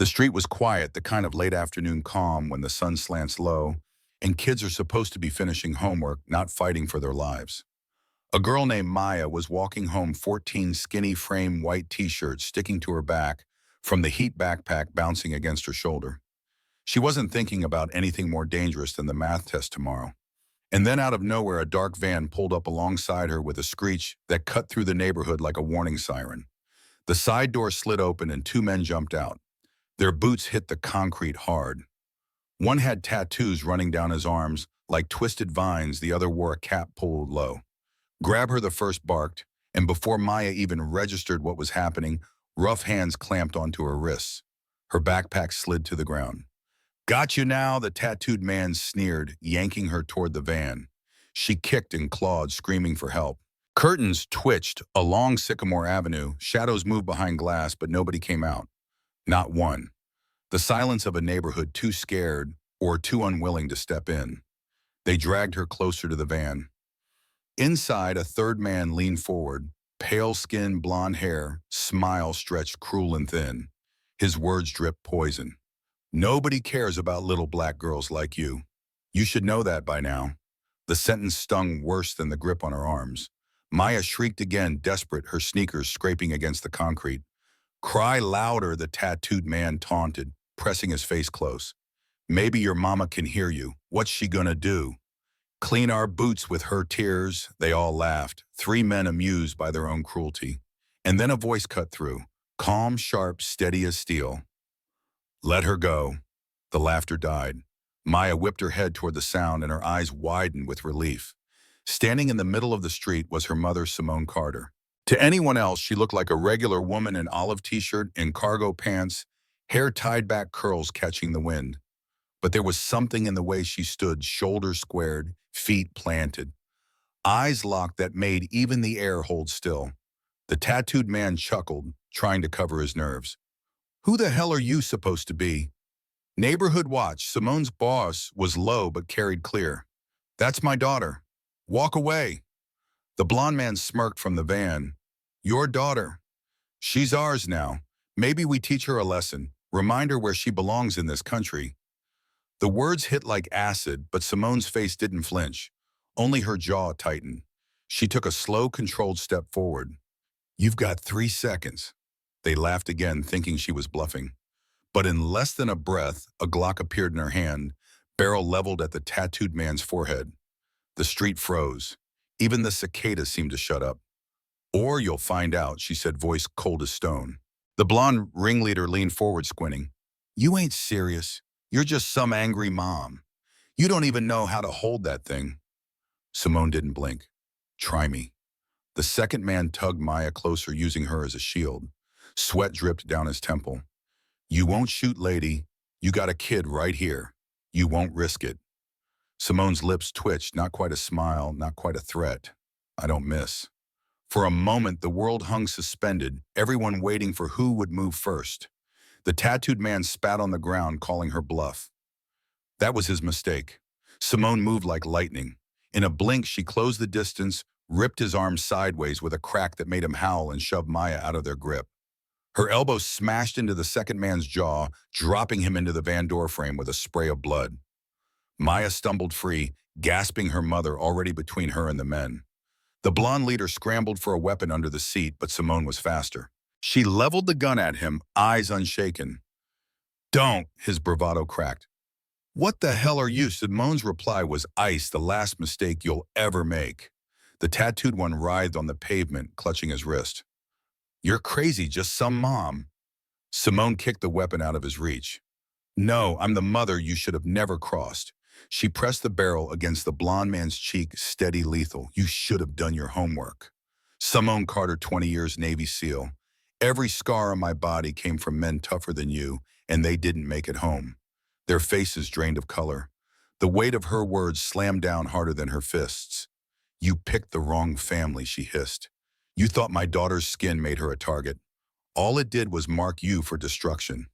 The street was quiet, the kind of late afternoon calm when the sun slants low, and kids are supposed to be finishing homework, not fighting for their lives. A girl named Maya was walking home 14 skinny frame white t-shirts sticking to her back from the heat backpack bouncing against her shoulder. She wasn't thinking about anything more dangerous than the math test tomorrow. And then out of nowhere, a dark van pulled up alongside her with a screech that cut through the neighborhood like a warning siren. The side door slid open and two men jumped out. Their boots hit the concrete hard. One had tattoos running down his arms like twisted vines, the other wore a cap pulled low. Grab her, the first barked, and before Maya even registered what was happening, rough hands clamped onto her wrists. Her backpack slid to the ground. "Got you now," the tattooed man sneered, yanking her toward the van. She kicked and clawed, screaming for help. Curtains twitched along Sycamore Avenue, shadows moved behind glass, but nobody came out. Not one. The silence of a neighborhood too scared or too unwilling to step in. They dragged her closer to the van. Inside, a third man leaned forward, pale skin, blonde hair, smile stretched cruel and thin. His words dripped poison. "Nobody cares about little black girls like you. You should know that by now." The sentence stung worse than the grip on her arms. Maya shrieked again, desperate, her sneakers scraping against the concrete. "Cry louder," the tattooed man taunted, pressing his face close. "Maybe your mama can hear you. What's she gonna do? Clean our boots with her tears?" They all laughed, three men amused by their own cruelty. And then a voice cut through, calm, sharp, steady as steel. "Let her go." The laughter died. Maya whipped her head toward the sound and her eyes widened with relief. Standing in the middle of the street was her mother, Simone Carter. To anyone else, she looked like a regular woman in olive t-shirt and cargo pants, hair tied back, curls catching the wind. But there was something in the way she stood, shoulders squared, feet planted, eyes locked that made even the air hold still. The tattooed man chuckled, trying to cover his nerves. "Who the hell are you supposed to be?" "Neighborhood watch." Simone's boss was low but carried clear. "That's my daughter. Walk away." The blond man smirked from the van. "Your daughter. She's ours now. Maybe we teach her a lesson, remind her where she belongs in this country." The words hit like acid, but Simone's face didn't flinch. Only her jaw tightened. She took a slow, controlled step forward. "You've got 3 seconds." They laughed again, thinking she was bluffing. But in less than a breath, a Glock appeared in her hand, barrel leveled at the tattooed man's forehead. The street froze. Even the cicadas seemed to shut up. "Or you'll find out," she said, voice cold as stone. The blonde ringleader leaned forward, squinting. "You ain't serious. You're just some angry mom. You don't even know how to hold that thing." Simone didn't blink. "Try me." The second man tugged Maya closer, using her as a shield. Sweat dripped down his temple. "You won't shoot, lady. You got a kid right here. You won't risk it." Simone's lips twitched, not quite a smile, not quite a threat. "I don't miss." For a moment, the world hung suspended, everyone waiting for who would move first. The tattooed man spat on the ground, calling her bluff. That was his mistake. Simone moved like lightning. In a blink, she closed the distance, ripped his arm sideways with a crack that made him howl, and shoved Maya out of their grip. Her elbow smashed into the second man's jaw, dropping him into the van door frame with a spray of blood. Maya stumbled free, gasping, her mother already between her and the men. The blonde leader scrambled for a weapon under the seat, but Simone was faster. She leveled the gun at him, eyes unshaken. "Don't," his bravado cracked. "What the hell are you?" Simone's reply was ice, the last mistake you'll ever make. The tattooed one writhed on the pavement, clutching his wrist. "You're crazy, just some mom." Simone kicked the weapon out of his reach. "No, I'm the mother you should have never crossed." She pressed the barrel against the blond man's cheek, steady, lethal. "You should have done your homework." Simone Carter, 20 years Navy SEAL. "Every scar on my body came from men tougher than you, and they didn't make it home." Their faces drained of color. The weight of her words slammed down harder than her fists. "You picked the wrong family," she hissed. "You thought my daughter's skin made her a target. All it did was mark you for destruction."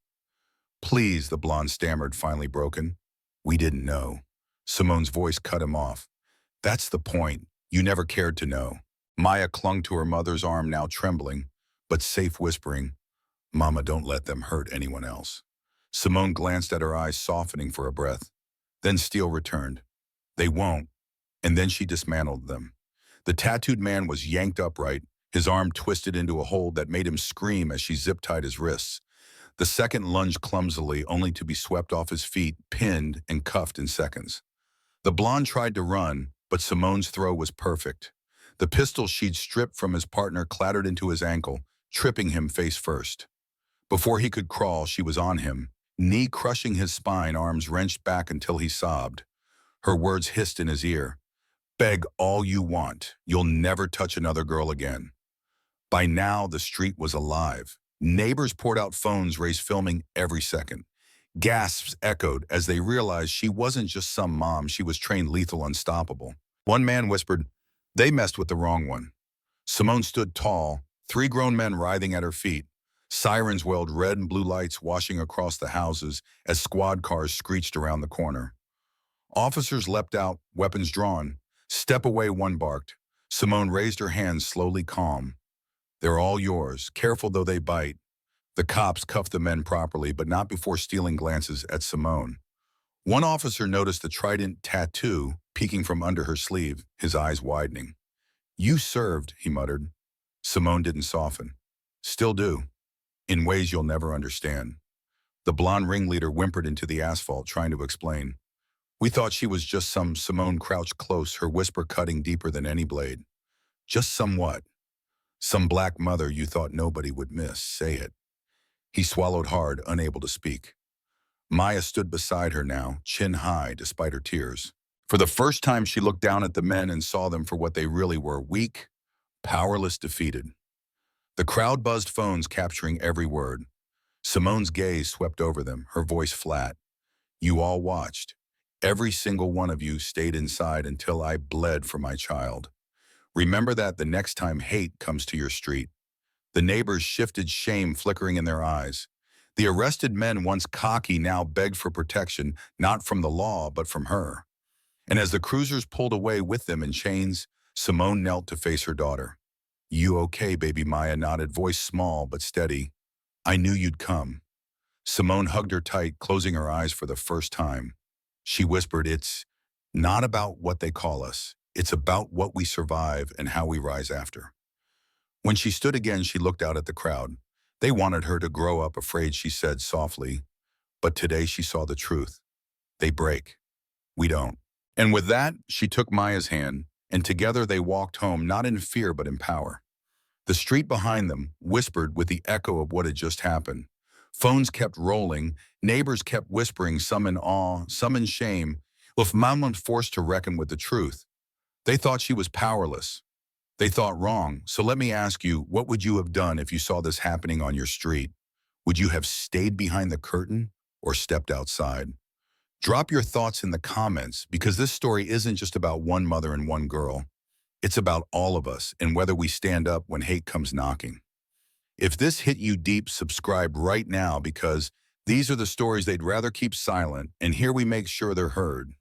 "Please," the blonde stammered, finally broken. "We didn't know." Simone's voice cut him off. "That's the point. You never cared to know." Maya clung to her mother's arm, now trembling, but safe, whispering, "Mama, don't let them hurt anyone else." Simone glanced at her eyes, softening for a breath. Then Steele returned. They won't. And then she dismantled them. The tattooed man was yanked upright, his arm twisted into a hold that made him scream as she zip-tied his wrists. The second lunged clumsily, only to be swept off his feet, pinned and cuffed in seconds. The blonde tried to run, but Simone's throw was perfect. The pistol she'd stripped from his partner clattered into his ankle, tripping him face first. Before he could crawl, she was on him, knee crushing his spine, arms wrenched back until he sobbed. Her words hissed in his ear. Beg all you want. You'll never touch another girl again. By now, the street was alive. Neighbors poured out phones, raised filming every second. Gasps echoed as they realized she wasn't just some mom, she was trained lethal, unstoppable. One man whispered, "They messed with the wrong one." Simone stood tall, three grown men writhing at her feet. Sirens wailed, red and blue lights washing across the houses as squad cars screeched around the corner. Officers leapt out, weapons drawn. "Step away," one barked. Simone raised her hands, slowly, calm. "They're all yours, careful though they bite." The cops cuffed the men properly, but not before stealing glances at Simone. One officer noticed the trident tattoo peeking from under her sleeve, his eyes widening. "You served," he muttered. Simone didn't soften. "Still do. In ways you'll never understand." The blonde ringleader whimpered into the asphalt, trying to explain. "We thought she was just some..." Simone crouched close, her whisper cutting deeper than any blade. "Just some what?" "Some black mother you thought nobody would miss. Say it." He swallowed hard, unable to speak. Maya stood beside her now, chin high despite her tears. For the first time, she looked down at the men and saw them for what they really were: weak, powerless, defeated. The crowd buzzed, phones capturing every word. Simone's gaze swept over them, her voice flat. "You all watched. Every single one of you stayed inside until I bled for my child. Remember that the next time hate comes to your street." The neighbors shifted, shame flickering in their eyes. The arrested men, once cocky, now begged for protection, not from the law, but from her. And as the cruisers pulled away with them in chains, Simone knelt to face her daughter. "You okay, baby?" Maya nodded, voice small but steady. "I knew you'd come." Simone hugged her tight, closing her eyes for the first time. She whispered, "It's not about what they call us. It's about what we survive and how we rise after." When she stood again, she looked out at the crowd. They wanted her to grow up afraid, she said softly. But today she saw the truth. They break. We don't. And with that, she took Maya's hand, and together they walked home, not in fear but in power. The street behind them whispered with the echo of what had just happened. Phones kept rolling, neighbors kept whispering, some in awe, some in shame, with Mama forced to reckon with the truth. They thought she was powerless. They thought wrong. So let me ask you, what would you have done if you saw this happening on your street? Would you have stayed behind the curtain or stepped outside? Drop your thoughts in the comments, because this story isn't just about one mother and one girl. It's about all of us and whether we stand up when hate comes knocking. If this hit you deep, subscribe right now, because these are the stories they'd rather keep silent, and here we make sure they're heard.